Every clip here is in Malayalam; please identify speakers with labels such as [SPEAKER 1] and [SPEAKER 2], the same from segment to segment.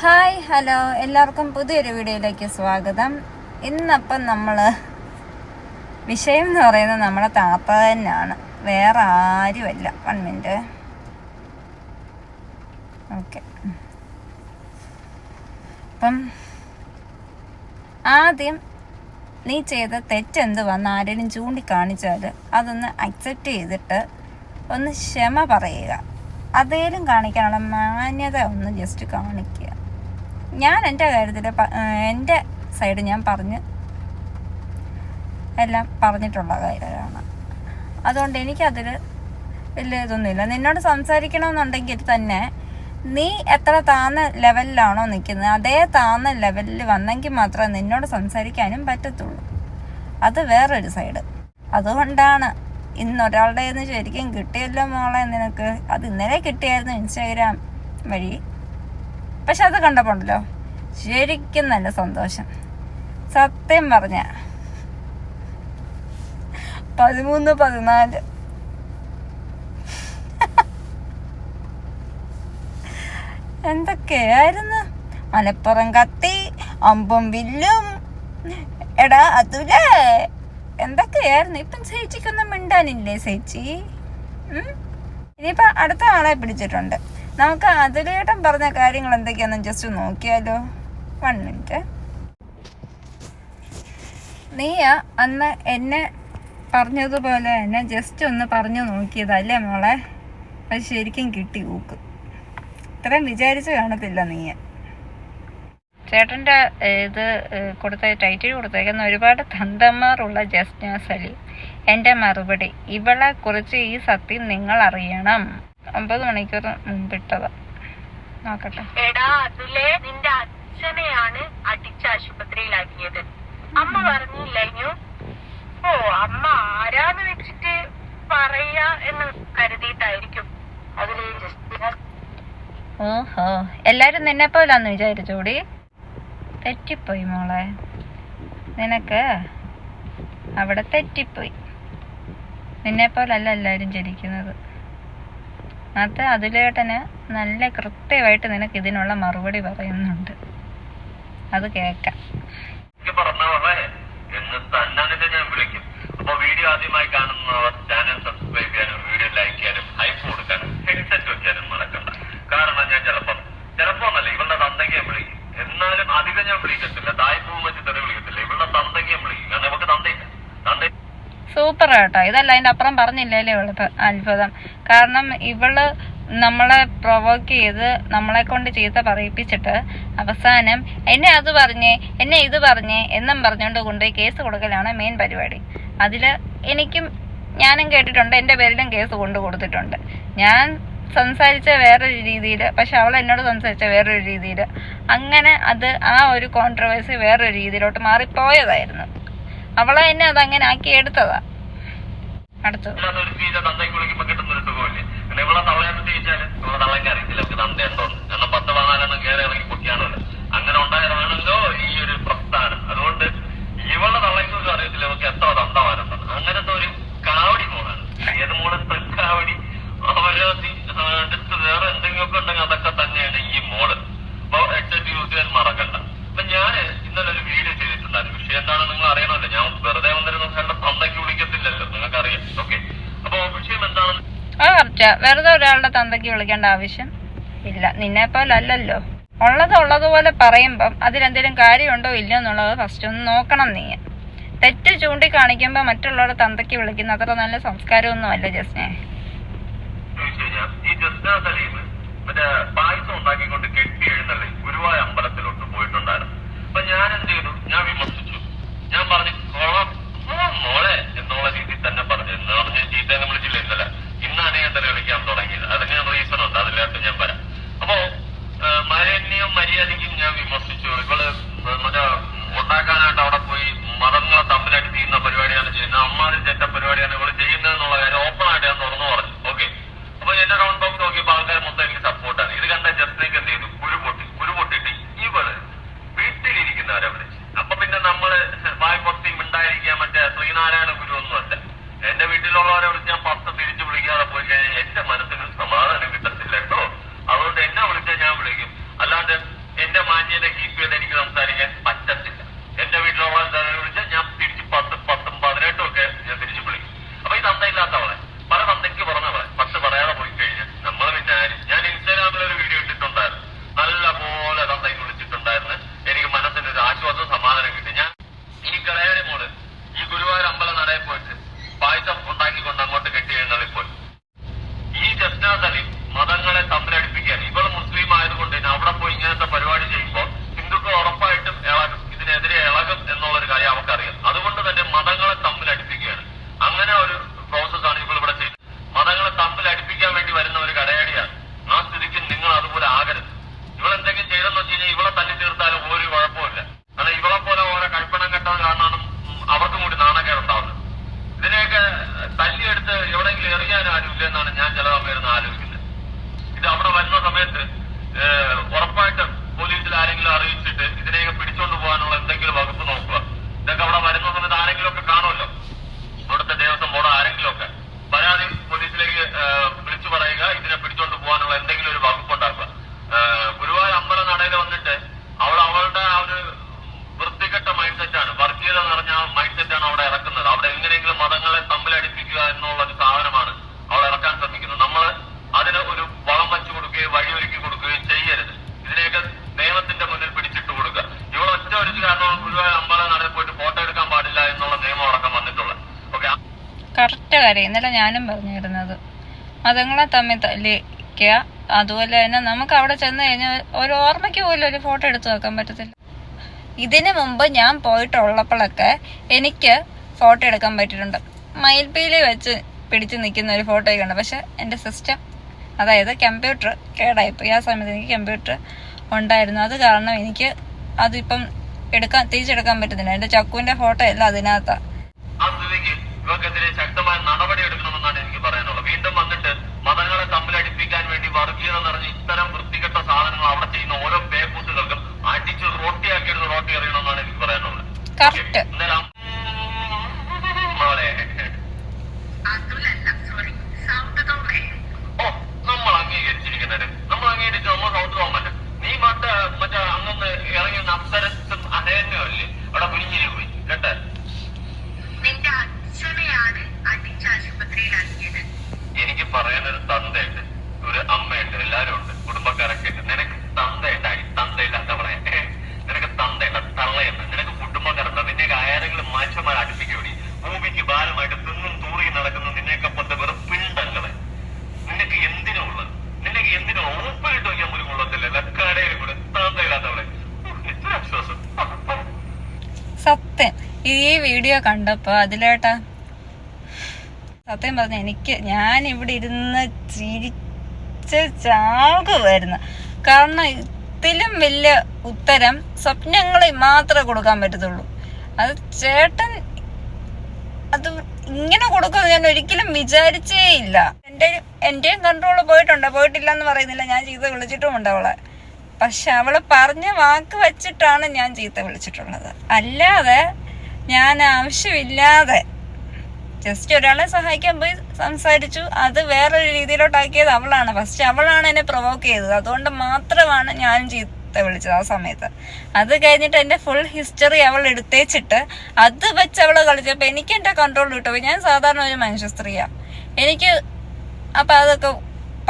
[SPEAKER 1] ഹായ് ഹലോ എല്ലാവർക്കും പുതിയൊരു വീഡിയോയിലേക്ക് സ്വാഗതം. ഇന്നപ്പം നമ്മൾ വിഷയം എന്ന് പറയുന്നത് നമ്മളെ താത്ത തന്നെയാണ്, വേറെ ആരുമല്ല. 1 മിനിറ്റ്. ഓക്കെ, അപ്പം ആദ്യം നീ ചെയ്ത തെറ്റെന്ത് വന്ന് ആരെങ്കിലും ചൂണ്ടിക്കാണിച്ചാൽ അതൊന്ന് അക്സെപ്റ്റ് ചെയ്തിട്ട് ഒന്ന് ക്ഷമ പറയുക. അതേലും കാണിക്കാനുള്ള മാന്യത ഒന്ന് ജസ്റ്റ് കാണിക്കുക. ഞാൻ എൻ്റെ കാര്യത്തിൽ എൻ്റെ സൈഡ് ഞാൻ എല്ലാം പറഞ്ഞിട്ടുള്ള കാര്യമാണ്. അതുകൊണ്ട് എനിക്കതിൽ വലിയ ഇതൊന്നുമില്ല. നിന്നോട് സംസാരിക്കണമെന്നുണ്ടെങ്കിൽ തന്നെ നീ എത്ര താഴ്ന്ന ലെവലിലാണോ നിൽക്കുന്നത് അതേ താഴ്ന്ന ലെവലിൽ വന്നെങ്കിൽ മാത്രമേ നിന്നോട് സംസാരിക്കാനും പറ്റത്തുള്ളൂ. അത് വേറൊരു സൈഡ്. അതുകൊണ്ടാണ് ഇന്നൊരാളുടെ നിന്ന് ശരിക്കും കിട്ടിയല്ലോ മോളെ നിനക്ക്. അത് ഇന്നലെ കിട്ടിയായിരുന്നു ഇൻസ്റ്റാഗ്രാം വഴി. പക്ഷെ അത് കണ്ടപ്പോണ്ടല്ലോ ശരിക്കും നല്ല സന്തോഷം. സത്യം പറഞ്ഞ 13, 14 എന്തൊക്കെയായിരുന്നു. മലപ്പുറം കത്തി, അമ്പും വില്ലും, എടാ അതുലേ, എന്തൊക്കെയായിരുന്നു. ഇപ്പം ചേച്ചിക്കൊന്നും മിണ്ടാനില്ലേ ചേച്ചി? ഇനിയിപ്പോൾ അടുത്ത ആളെ പിടിച്ചിട്ടുണ്ട്. നമുക്ക് അതുലേട്ടൻ പറഞ്ഞ കാര്യങ്ങൾ എന്തൊക്കെയാണെന്ന് ജസ്റ്റ് നോക്കിയാലോ. 1 മിനിറ്റ്. നീയാ അന്ന് എന്നെ പറഞ്ഞതുപോലെ തന്നെ ജസ്റ്റ് ഒന്ന് പറഞ്ഞു നോക്കിയതല്ലേ മോളെ? അത് ശരിക്കും കിട്ടി ഊക്ക്. ഇത്രയും വിചാരിച്ച് കാണത്തില്ല നീ. ചേട്ടൻ്റെ ഇത് ടൈറ്റിൽ കൊടുത്തേക്കുന്ന ഒരുപാട് തന്തന്മാരുള്ള ജസ്ന സലീം. എൻ്റെ മറുപടി, ഇവളെ കുറിച്ച് ഈ സത്യം നിങ്ങൾ അറിയണം. 9 മണിക്കൂർ മുമ്പിട്ടതാ. നോക്കട്ടെ.
[SPEAKER 2] എടാ അതിലെ നിന്റെ അച്ഛനെയാണ് അടിച്ച് ആശുപത്രിയിലാക്കിയത്. അമ്മ പറഞ്ഞില്ലു? ഓ, അമ്മ ആരാന്ന് വെച്ചിട്ട് പറയാ എന്ന് കരുതിയിട്ടായിരിക്കും അതിലെ.
[SPEAKER 1] ഓഹോ, എല്ലാരും നിന്നെ പോലാന്ന് വിചാരിച്ചോടി. തെറ്റിപ്പോയി മോളെ, നിനക്ക് അവിടെ തെറ്റിപ്പോയി. നിന്നെപ്പോലല്ല എല്ലാവരും ജനിക്കുന്നത്. അത് അതിലേട്ടന് നല്ല കൃത്യമായിട്ട് നിനക്ക് ഇതിനുള്ള മറുപടി പറയുന്നുണ്ട്. അത് കേൾക്കാം.
[SPEAKER 3] വീഡിയോ ആദ്യമായി കാണുന്നവർ ചാനൽ സബ്സ്ക്രൈബ് ചെയ്യാനും വീഡിയോ ലൈക്ക് ചെയ്യാനും ഹൈപ്പ് കൊടുക്കാനും ഹെഡ്സെറ്റ് വെക്കാനും മറക്കണ്ട. കാരണം ഞാൻ ചിലപ്പോന്നല്ല ഇവളുടെ തന്തയ്ക്ക് ഞാൻ വിളിക്കും. എന്നാലും അധികം ഞാൻ വിളിക്കത്തില്ല. തായ്പൂവും വെച്ച് തെറി വിളിക്കത്തില്ല. ഇവളുടെ തന്തയ്ക്ക് ഞാൻ വിളിക്കും. കാരണം ഇവർക്ക് തന്തയില്ല.
[SPEAKER 1] സൂപ്പർ കേട്ടോ. ഇതല്ല അതിൻ്റെ അപ്പുറം പറഞ്ഞില്ലല്ലേ അത്ഭുതം. കാരണം ഇവള് നമ്മളെ പ്രൊവോക്ക് ചെയ്ത് നമ്മളെ കൊണ്ട് ചീത്ത പറയിപ്പിച്ചിട്ട് അവസാനം എന്നെ അത് പറഞ്ഞേ, എന്നെ ഇത് പറഞ്ഞേ എന്നും പറഞ്ഞുകൊണ്ട് കൊണ്ടുപോയി കേസ് കൊടുക്കലാണ് മെയിൻ പരിപാടി. അതിൽ ഞാനും കേട്ടിട്ടുണ്ട്, എൻ്റെ പേരിലും കേസ് കൊടുത്തിട്ടുണ്ട്. ഞാൻ സംസാരിച്ച വേറൊരു രീതിയിൽ, പക്ഷെ അവൾ എന്നോട് സംസാരിച്ച വേറൊരു രീതിയിൽ. അങ്ങനെ അത് ആ ഒരു കോൺട്രവേഴ്സി വേറൊരു രീതിയിലോട്ട് മാറിപ്പോയതായിരുന്നു. അവളെ എന്നെ അതങ്ങനെ ആക്കി എടുത്തതാ. അടുത്തത്
[SPEAKER 3] ഇവളെ തള്ളയെന്ന് ചോദിച്ചാൽ ഇവളെ തള്ളയ്ക്ക് അറിയത്തില്ല അവർക്ക് തന്തയുണ്ടോന്ന്. കാരണം 10, 14 കയറി ഇറങ്ങി പൊട്ടിയാണല്ലോ. അങ്ങനെ ഉണ്ടായതാണല്ലോ ഈ ഒരു പ്രസ്ഥാനം. അതുകൊണ്ട് ഇവളുടെ തള്ളയ്ക്കൊന്നും അറിയത്തില്ല ഇവർക്ക് എത്ര തന്തമാരുണ്ടെന്ന്. അങ്ങനത്തെ ഒരു കാവടി മോളാണ്. ഏത് മോള് കാവടി അവരതി അടുത്ത് വേറെ എന്തെങ്കിലുമൊക്കെ ഉണ്ടെങ്കിൽ അതൊക്കെ തന്നെയാണ് ഈ മോള്. അപ്പൊ ഹെഡ്സെറ്റ് യൂസ് ചെയ്യാൻ മറക്കണ്ട. അപ്പൊ ഞാൻ ഇന്നലെ ഒരു വീഡിയോ ചെയ്തിട്ടുണ്ടായിരുന്നു. വിഷയം എന്താണെന്ന് നിങ്ങൾ അറിയണമല്ലോ. ഞാൻ വെറുതെ വന്നിരുന്ന എന്റെ തന്തയ്ക്ക് വിളിക്കത്തില്ലല്ലോ, നിങ്ങൾക്കറിയാം. ഓക്കെ, അപ്പൊ വിഷയം എന്താണെന്ന്
[SPEAKER 1] വെറുതെ ഒരാളുടെ തന്തയ്ക്ക് വിളിക്കേണ്ട ആവശ്യം ഇല്ല. നിന്നെ പോലല്ലോ. ഉള്ളതുപോലെ പറയുമ്പം അതിലെന്തെങ്കിലും കാര്യമുണ്ടോ ഇല്ലയോ എന്നുള്ളത് ഫസ്റ്റ് ഒന്ന് നോക്കണം. നീ തെറ്റ് ചൂണ്ടിക്കാണിക്കുമ്പോ മറ്റുള്ളവരുടെ തന്തയ്ക്ക് വിളിക്കുന്ന അത്ര നല്ല സംസ്കാരമൊന്നും അല്ല ജസ്നെ.
[SPEAKER 3] ഈ ജസ്ന സലീം മറ്റേ പായസം ഉണ്ടാക്കിക്കൊണ്ട് കെട്ടി എഴുന്നള്ളി ഗുരുവായൂർ അമ്പലത്തിലോട്ട് പോയിട്ടുണ്ടായിരുന്നു. അപ്പൊ ഞാൻ എന്ത് ചെയ്തു? ഞാൻ വിമർശിച്ചു. ഞാൻ പറഞ്ഞു മോളെ എന്നുള്ള രീതിയിൽ തന്നെ പറഞ്ഞു. എന്ന് പറഞ്ഞ് ചീത്തേനെ വിളിച്ചില്ല ഇന്നലെ. ഇന്നാണ് ഞാൻ തെറി വിളിക്കാൻ തുടങ്ങിയത്. അതിന് റീസൺ ഉണ്ട്, അതിലായിട്ട് ഞാൻ വരാം. അപ്പോ മര്യാദയ്ക്കും ഞാൻ വിമർശിച്ചു. ഇവള് മറ്റേ ഉണ്ടാക്കാനായിട്ട് അവിടെ പോയി മതങ്ങളെ തമ്മിലായിട്ട് ചെയ്യുന്ന പരിപാടിയാണ് ചെയ്യുന്നത്. അമ്മാതിരി ചെറ്റ പരിപാടിയാണ് ഇവള് ചെയ്യുന്നത് എന്നുള്ള കാര്യം ഓപ്പൺ ആയിട്ട് ഞാൻ തുറന്നു പറഞ്ഞു. ഓക്കെ, അപ്പൊ എന്റെ റൗണ്ട് ബോക്സ് നോക്കിയപ്പോ ആൾക്കാർ മൊത്തം എനിക്ക് സപ്പോർട്ടാണ്. ഇത് കണ്ട ജസ്റ്റിനേക്ക് എന്ത് ചെയ്തു? കുരു പൊട്ടിട്ട് ഇവള് വീട്ടിലിരിക്കുന്നവരെ വിളിച്ചു. അപ്പൊ പിന്നെ നമ്മള് വായ്പൊത്തി മിണ്ടായിരിക്കാൻ മറ്റേ ശ്രീനാരായണ ഗുരു ഒന്നുമല്ല. എന്റെ വീട്ടിലുള്ളവരെ വിളിച്ച് ഞാൻ 10 തിരിച്ചു വിളിക്കാതെ പോയി കഴിഞ്ഞാൽ എന്റെ മനസ്സിന് സമാധാനം കിട്ടത്തില്ല കേട്ടോ. അതുകൊണ്ട് എന്നെ വിളിച്ചാൽ ഞാൻ വിളിക്കും. അല്ലാണ്ട് എന്റെ
[SPEAKER 1] കാര്യം ഇന്നലെ ഞാനും പറഞ്ഞിരുന്നത്. മതങ്ങളെ തമ്മിൽ തല്ലിക്കുക, അതുപോലെ തന്നെ നമുക്ക് അവിടെ ചെന്ന് കഴിഞ്ഞാൽ ഒരു ഓർമ്മയ്ക്ക് പോലും ഒരു ഫോട്ടോ എടുത്തു വെക്കാൻ പറ്റത്തില്ല. ഇതിനു മുമ്പ് ഞാൻ പോയിട്ടുള്ളപ്പോഴൊക്കെ എനിക്ക് ഫോട്ടോ എടുക്കാൻ പറ്റിയിട്ടുണ്ട്. മയിൽപ്പീലി വെച്ച് പിടിച്ച് നിൽക്കുന്ന ഒരു ഫോട്ടോയൊക്കെ ഉണ്ട്. പക്ഷെ എൻ്റെ സിസ്റ്റം, അതായത് കമ്പ്യൂട്ടർ കേടായിപ്പോയി. ആ സമയത്ത് എനിക്ക് കമ്പ്യൂട്ടർ ഉണ്ടായിരുന്നു. അത് കാരണം എനിക്ക് അതിപ്പം തിരിച്ചെടുക്കാൻ പറ്റുന്നില്ല. എൻ്റെ ചക്കുവിൻ്റെ ഫോട്ടോ അല്ല അതിനകത്താണ്.
[SPEAKER 3] ഇവർക്കെതിരെ ശക്തമായ നടപടി എടുക്കണമെന്നാണ് എനിക്ക് പറയാനുള്ളത്. വീണ്ടും വന്നിട്ട് മതങ്ങളെ തമ്മിലടിപ്പിക്കാൻ വേണ്ടി വർഗീയത നിറഞ്ഞ് ഇത്തരം വൃത്തികെട്ട സാധനങ്ങൾ അവിടെ ചെയ്യുന്ന ഓരോ പേക്കൂത്തുകൾക്കും അടിച്ച് റോട്ടിയാക്കിയെടുത്ത് റോട്ടി അറിയണമെന്നാണ് എനിക്ക് പറയാനുള്ളത്.
[SPEAKER 1] കറക്റ്റ്.
[SPEAKER 3] നമ്മൾ അംഗീകരിച്ചിരിക്കുന്നത് നമ്മൾ അംഗീകരിച്ച് നമ്മൾ സൗത്ത് ഗവൺമെന്റ് നീ മറ്റേ അങ്ങൊന്ന് ഇറങ്ങി അപ്സരസും അനയനും അല്ലേ അവിടെ കുഞ്ഞിരി പോയി കേട്ടെ.
[SPEAKER 2] നിന്റെ അച്ഛനെയാണ് അടിച്ചാശുപത്രിയിലാക്കിയത്.
[SPEAKER 3] എനിക്ക് പറയാനൊരു തന്തയുണ്ട്, ഒരു അമ്മയുണ്ട്, എല്ലാരും ഉണ്ട്, കുടുംബക്കാരൊക്കെ ഉണ്ട്. നിനക്ക് തന്തയുണ്ടായി, തന്തയില്ലാത്തവളെ. നിനക്ക് തന്തയുണ്ട, തള്ളയുണ്ട്, നിനക്ക് കുടുംബക്കാരുണ്ട്. നിന്നെയൊക്കെ ആരെങ്കിലും മനുഷ്യന്മാർ അടുപ്പിക്കൂടി ഭൂമിക്ക് ഭാരമായിട്ട് തിന്നും തൂറി നടക്കുന്ന നിന്നെയൊക്കെ പോലത്തെ വെറും പിണ്ടങ്ങളെ നിനക്ക് എന്തിനുള്ളത്? നിനക്ക് എന്തിനോ ഊപ്പിലിട്ട് വയ്ക്കാൻ പോലും കൊള്ളത്തില്ല. ലക്കാടയിലും കൂടെ തന്തയില്ലാത്തവളെ. ഇത്ര വിശ്വാസം.
[SPEAKER 1] സത്യം ഈ വീഡിയോ കണ്ടപ്പോ അതിലേട്ടാ സത്യം പറഞ്ഞ ഞാൻ ഇവിടെ ഇരുന്ന് ചിരിച്ച് ചാകുമായിരുന്നു. കാരണം ഇതിലും വലിയ ഉത്തരം സ്വപ്നങ്ങളിൽ മാത്രമേ കൊടുക്കാൻ പറ്റത്തുള്ളൂ. അത് ചേട്ടൻ അത് ഇങ്ങനെ കൊടുക്കുമെന്ന് ഞാൻ ഒരിക്കലും വിചാരിച്ചേ ഇല്ല. എന്റെയും കൺട്രോള് പോയിട്ടില്ല എന്ന് പറയുന്നില്ല. ഞാൻ ചീത്ത വിളിച്ചിട്ടുമുണ്ട് അവളെ. പക്ഷെ അവള് പറഞ്ഞ വാക്ക് വെച്ചിട്ടാണ് ഞാൻ ചീത്ത വിളിച്ചിട്ടുള്ളത്. അല്ലാതെ ഞാൻ ആവശ്യമില്ലാതെ ജസ്റ്റ് ഒരാളെ സഹായിക്കാൻ പോയി സംസാരിച്ചു. അത് വേറൊരു രീതിയിലോട്ടാക്കിയത് അവളാണ്. ഫസ്റ്റ് അവളാണ് എന്നെ പ്രൊവോക്ക് ചെയ്തത്. അതുകൊണ്ട് മാത്രമാണ് ഞാൻ ചീത്ത വിളിച്ചത് ആ സമയത്ത്. അത് കഴിഞ്ഞിട്ട് എൻ്റെ ഫുൾ ഹിസ്റ്ററി അവൾ എടുത്തേച്ചിട്ട് അത് വെച്ച് അവള് കളിച്ചപ്പോൾ എനിക്ക് എൻ്റെ കൺട്രോൾ കിട്ടും. ഞാൻ സാധാരണ ഒരു മനുഷ്യ സ്ത്രീയാണ്. എനിക്ക് അപ്പം അതൊക്കെ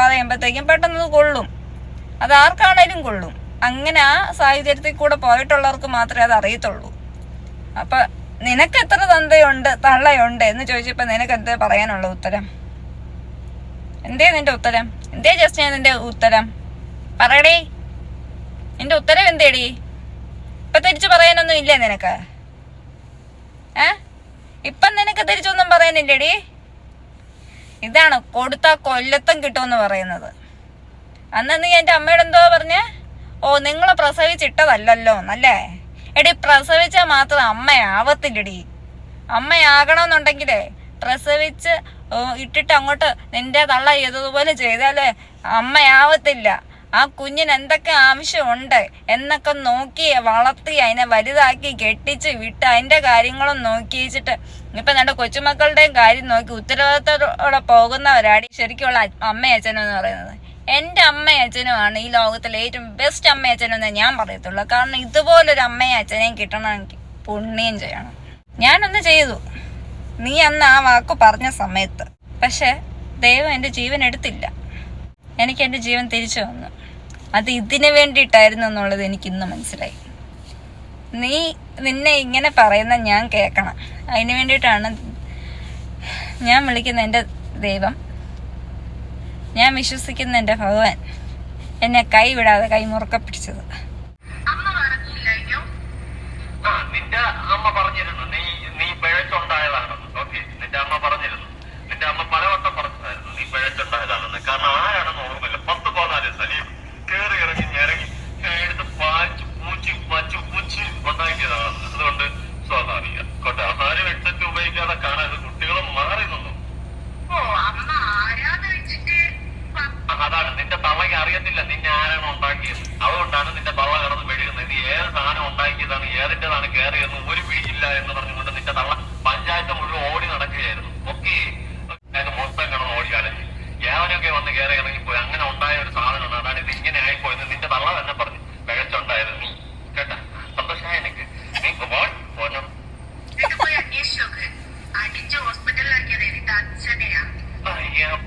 [SPEAKER 1] പറയുമ്പോഴത്തേക്കും പെട്ടെന്ന് കൊള്ളും. അത് ആർക്കാണേലും കൊള്ളും. അങ്ങനെ ആ സാഹചര്യത്തിൽ കൂടെ പോയിട്ടുള്ളവർക്ക് മാത്രമേ അത് അറിയത്തുള്ളൂ. അപ്പൊ നിനക്ക് എത്ര തന്തയുണ്ട് തള്ളയുണ്ട് എന്ന് ചോദിച്ചപ്പോ നിനക്ക് എന്താ പറയാനുള്ള ഉത്തരം? എന്തേ നിന്റെ ഉത്തരം? എന്തേ ജസ്റ്റ് ഞാൻ നിന്റെ ഉത്തരം പറയടേ? നിന്റെ ഉത്തരം എന്തേടി? ഇപ്പൊ തിരിച്ചു പറയാനൊന്നും ഇല്ലേ നിനക്ക്? ഇപ്പം നിനക്ക് തിരിച്ചൊന്നും പറയാനില്ലേടി? ഇതാണ് കൊടുത്താ കൊല്ലത്തും കിട്ടുമെന്ന് പറയുന്നത്. അന്ന് നീ എൻ്റെ അമ്മയോട് എന്തോ പറഞ്ഞേ? ഓ നിങ്ങളെ പ്രസവിച്ചിട്ടതല്ലോ എന്നല്ലേ? എടി പ്രസവിച്ചാൽ മാത്രം അമ്മയാവത്തില്ലടി. അമ്മയാകണമെന്നുണ്ടെങ്കിലേ പ്രസവിച്ച് ഇട്ടിട്ട് അങ്ങോട്ട് നിന്റെ തള്ള ചെയ്തതുപോലെ ചെയ്താലേ അമ്മയാവത്തില്ല. ആ കുഞ്ഞിന് എന്തൊക്കെ ആവശ്യമുണ്ട് എന്നൊക്കെ നോക്കി വളർത്തി അതിനെ വലുതാക്കി കെട്ടിച്ച് വിട്ട് അതിൻ്റെ കാര്യങ്ങളും നോക്കി വെച്ചിട്ട് ഇപ്പം നമ്മുടെ കൊച്ചുമക്കളുടെയും കാര്യം നോക്കി ഉത്തരവാദിത്തത്തോടെ പോകുന്നവരാടി ശരിക്കുള്ള അമ്മയച്ഛനും എന്ന് പറയുന്നത്. എൻ്റെ അമ്മയും അച്ഛനുമാണ് ഈ ലോകത്തിലെ ഏറ്റവും ബെസ്റ്റ് അമ്മയും അച്ഛനെന്നേ ഞാൻ പറയത്തുള്ളൂ. കാരണം ഇതുപോലൊരു അമ്മയും അച്ഛനെയും കിട്ടണമെങ്കിൽ പുണ്യം ചെയ്യണം. ഞാനൊന്ന് ചെയ്തു, നീ അന്ന് ആ വാക്ക് പറഞ്ഞ സമയത്ത്. പക്ഷെ ദൈവം എൻ്റെ ജീവൻ എടുത്തില്ല. എനിക്ക് എൻ്റെ ജീവൻ തിരിച്ചു വന്നു. അത് ഇതിന് വേണ്ടിയിട്ടായിരുന്നു എന്നുള്ളത് എനിക്കിന്ന് മനസ്സിലായി. നിന്നെ ഇങ്ങനെ പറയുന്ന ഞാൻ കേൾക്കണം. അതിന് വേണ്ടിയിട്ടാണ് ഞാൻ വിളിക്കുന്ന എൻ്റെ ദൈവം, ഞാൻ വിശ്വസിക്കുന്ന എൻ്റെ ഭഗവാൻ എന്നെ കൈവിടാതെ കൈമുറുക്ക പിടിച്ചത്.
[SPEAKER 3] നിന്റെ അമ്മ പറഞ്ഞിരുന്നു നീ പിഴച്ചുണ്ടായതാണെന്ന്. ഓക്കെ, നിന്റെ അമ്മ പറഞ്ഞിരുന്നു. നിന്റെ അമ്മ പലവട്ടം പറഞ്ഞതായിരുന്നു നീ പിഴച്ചുണ്ടായതാണെന്ന്. കാരണം ആരാണെന്ന് ഓർമ്മയില്ല. 10-14 സലീം കയറി ഇറങ്ങി ഞെരങ്ങി എടുത്ത് പാച്ച് പൂച്ചി ഉണ്ടാക്കിയതാണ്. അതുകൊണ്ട് സ്വാഭാവികം കൊണ്ട ആഹാരം ഹെഡ്സെറ്റ് ഉപയോഗിക്കാതെ കാണാൻ കുട്ടികളും മാറി നിന്നു. അതാണ് നിന്റെ തള്ളയ്ക്ക് അറിയത്തില്ല നിന്നെ ആരാണ് ഉണ്ടാക്കിയത്. അതുകൊണ്ടാണ് നിന്റെ തള്ള കിടന്ന് മെഴുകുന്നത്. നീ ഏത് സാധനം ഉണ്ടാക്കിയതാണ് ഏതിൻ്റെതാണ് കയറിയെന്ന് ഒരു പിടിയില്ല എന്ന് പറഞ്ഞുകൊണ്ട് നിന്റെ തള്ള പഞ്ചായത്ത് മുഴുവൻ ഓടി നടക്കുകയായിരുന്നു. ഓക്കെ, മൊത്തം കിടന്ന് ഓടി കളഞ്ഞു. ഏവനൊക്കെ വന്ന് കയറി ഇറങ്ങിപ്പോയി. അങ്ങനെ ഉണ്ടായ ഒരു സാധനമാണ്. അതാണ് ഇത് ഇങ്ങനെ ആയിപ്പോയെന്ന് നിന്റെ തള്ള തന്നെ പറഞ്ഞു. പിഴച്ചുണ്ടായത് നീ കേട്ടാ. സന്തോഷമായ എനിക്ക് നീ പോനോ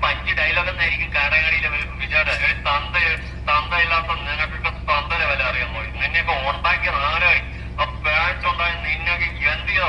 [SPEAKER 3] പഞ്ച് ഡയലോഗെന്നായിരിക്കും കാടകാടിയിലെ വിചാരം. തന്തയില്ലാത്ത നിനക്കൊക്കെ തന്തര വില അറിയാൻ പോയി. നിന്നെയൊക്കെ ഉണ്ടാക്കിയത് ആരായി? ആ പേഴ്ചുണ്ടായി നിന്നൊക്കെ എന്തിയോ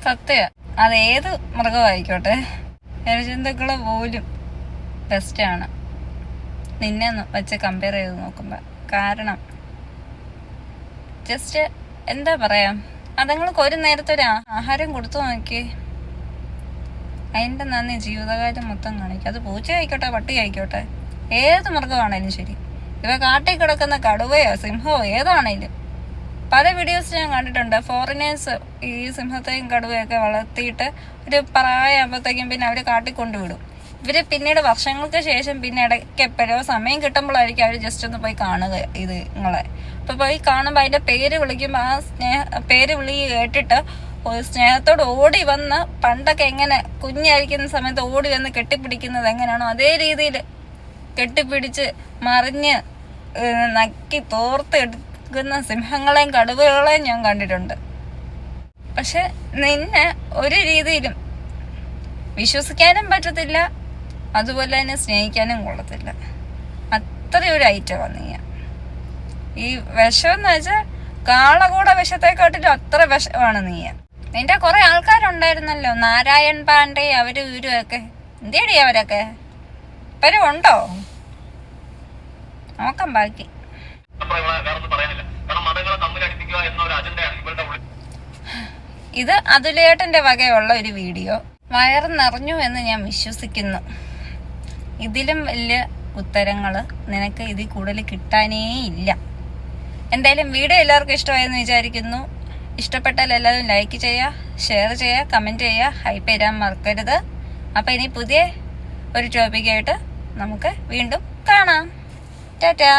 [SPEAKER 1] സത്യ അതേത് മൃഗമായിക്കോട്ടെ ഇഴജന്തുക്കള് പോലും ബെസ്റ്റാണ് നിന്നെ വെച്ച് കമ്പയർ ചെയ്ത് നോക്കുമ്പോൾ. കാരണം ജസ്റ്റ് എന്താ പറയാ, അതുങ്ങൾക്ക് ഒരു നേരത്തെ ഒരു ആഹാരം കൊടുത്തു നോക്കി അതിൻ്റെ നന്ദി ജീവിതകാലം മൊത്തം കാണിക്കും. അത് പൂച്ച ആയിക്കോട്ടെ പട്ടി ആയിക്കോട്ടെ ഏത് മൃഗമാണേലും ശരി. ഇവ കാട്ടിൽ കിടക്കുന്ന കടുവയോ സിംഹമോ ഏതാണേലും പല വീഡിയോസ് ഞാൻ കണ്ടിട്ടുണ്ട്. ഫോറിനേഴ്സ് ഈ സിംഹത്തെയും കടുവയൊക്കെ വളർത്തിയിട്ട് ഒരു പ്രായമാകുമ്പോഴത്തേക്കും പിന്നെ അവർ കാട്ടിൽ കൊണ്ടുവിടും. ഇവര് പിന്നീട് വർഷങ്ങൾക്ക് ശേഷം പിന്നെ ഇടയ്ക്ക് എപ്പോഴോ സമയം കിട്ടുമ്പോഴായിരിക്കും അവർ ജസ്റ്റ് ഒന്ന് പോയി കാണുക ഇത് നിങ്ങളെ. അപ്പോൾ പോയി കാണുമ്പോൾ അതിൻ്റെ പേര് വിളിക്കുമ്പോൾ ആ പേര് വിളി കേട്ടിട്ട് സ്നേഹത്തോട് ഓടി വന്ന് പണ്ടൊക്കെ എങ്ങനെ കുഞ്ഞായിരിക്കുന്ന സമയത്ത് ഓടി വന്ന് കെട്ടിപ്പിടിക്കുന്നത് എങ്ങനെയാണോ അതേ രീതിയിൽ കെട്ടിപ്പിടിച്ച് മറിഞ്ഞ് നക്കി തോർത്തെടുക്കുന്ന സിംഹങ്ങളെയും കടുവകളെയും ഞാൻ കണ്ടിട്ടുണ്ട്. പക്ഷെ നിന്നെ ഒരു രീതിയിലും വിശ്വസിക്കാനും പറ്റത്തില്ല, അതുപോലെ തന്നെ സ്നേഹിക്കാനും കൊള്ളത്തില്ല. അത്രയൊരു ഐറ്റമാണ് നീ. ഈ വിഷം എന്ന് വെച്ചാൽ കാളകൂട വിഷത്തെക്കാട്ടിലും അത്ര വിഷമാണ് നീ. നിന്റെ കുറെ ആൾക്കാരുണ്ടായിരുന്നല്ലോ, നാരായൺ പാണ്ഡെ അവരും ഇവരും ഒക്കെ. എന്തേടി അവരൊക്കെ ഇപ്പഴും ഉണ്ടോ? നോക്കാം ബാക്കി. ഇത് അതുലേട്ടന്റെ വകയുള്ള ഒരു വീഡിയോ. വയറ് നിറഞ്ഞു എന്ന് ഞാൻ വിശ്വസിക്കുന്നു. ഇതിലും വലിയ ഉത്തരങ്ങള് നിനക്ക് ഇതിൽ കൂടുതൽ കിട്ടാനേ ഇല്ല. എന്തായാലും വീഡിയോ എല്ലാവർക്കും ഇഷ്ടമായെന്ന് വിചാരിക്കുന്നു. ഇഷ്ടപ്പെട്ടാൽ എല്ലാവരും ലൈക്ക് ചെയ്യുക, ഷെയർ ചെയ്യുക, കമൻറ്റ് ചെയ്യുക, ഹൈപ്പ് ചെയ്യാൻ മറക്കരുത്. അപ്പം ഇനി പുതിയ ഒരു ടോപ്പിക്കായിട്ട് നമുക്ക് വീണ്ടും കാണാം. ടാറ്റാ.